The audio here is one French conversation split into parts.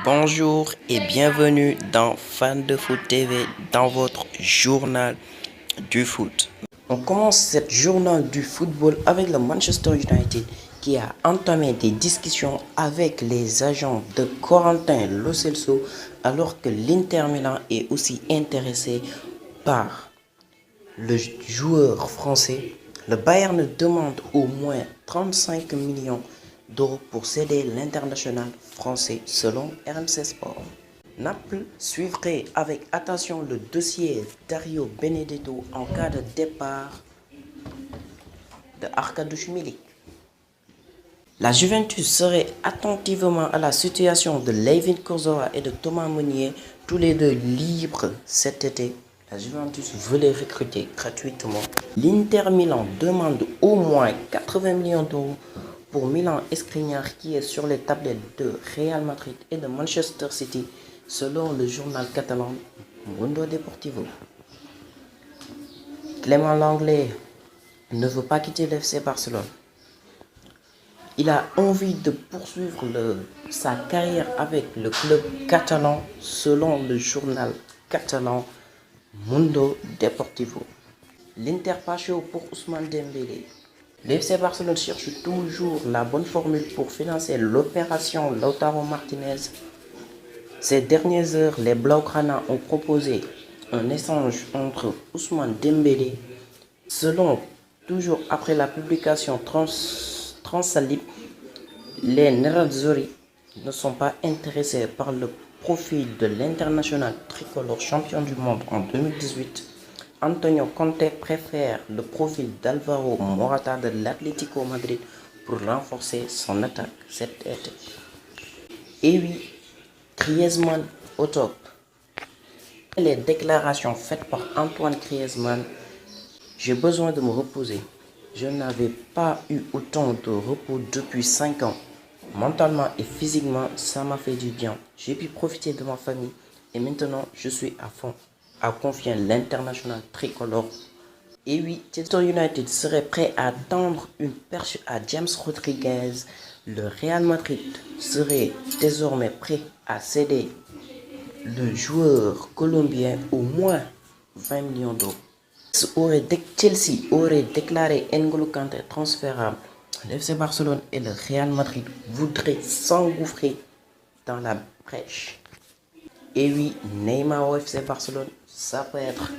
Bonjour et bienvenue dans Fan de Foot TV, dans votre journal du foot. On commence cette journal du football avec le Manchester United qui a entamé des discussions avec les agents de Corentin Lo Celso alors que l'Inter Milan est aussi intéressé par le joueur français. Le Bayern demande au moins 35 millions d'euros pour céder l'international français selon RMC Sport. Naples suivrait avec attention le dossier Dario Benedetto en cas de départ de Arkadiusz Milik. La Juventus serait attentivement à la situation de Layvin Kurzawa et de Thomas Meunier, tous les deux libres cet été. La Juventus veut les recruter gratuitement. L'Inter Milan demande au moins 80 millions d'euros pour Milan Skriniar qui est sur les tablettes de Real Madrid et de Manchester City selon le journal catalan Mundo Deportivo. Clément Lenglet ne veut pas quitter l'FC Barcelone. Il a envie de poursuivre sa carrière avec le club catalan selon le journal catalan Mundo Deportivo. L'Inter pas chaud pour Ousmane Dembélé. L'FC Barcelone cherche toujours la bonne formule pour financer l'opération Lautaro Martinez. Ces dernières heures, les Blaugrana ont proposé un échange entre Ousmane Dembélé. Selon toujours après la publication Transsalib, les Nerazzurri ne sont pas intéressés par le profil de l'international tricolore champion du monde en 2018. Antonio Conte préfère le profil d'Alvaro Morata de l'Atlético Madrid pour renforcer son attaque cet été. Et oui, Griezmann au top. Les déclarations faites par Antoine Griezmann: j'ai besoin de me reposer. Je n'avais pas eu autant de repos depuis 5 ans. Mentalement et physiquement, ça m'a fait du bien. J'ai pu profiter de ma famille et maintenant je suis à fond, a confié l'international tricolore. Et oui, Manchester United serait prêt à tendre une perche à James Rodriguez. Le Real Madrid serait désormais prêt à céder le joueur colombien au moins 20 millions d'euros. Chelsea aurait déclaré N'Golo Kanté transférable. L'FC Barcelone et le Real Madrid voudraient s'engouffrer dans la brèche. Et oui, Neymar au FC Barcelone, ça peut être.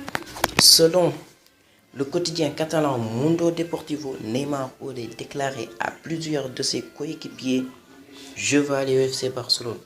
Selon le quotidien catalan Mundo Deportivo, Neymar aurait déclaré à plusieurs de ses coéquipiers: je vais aller au FC Barcelone.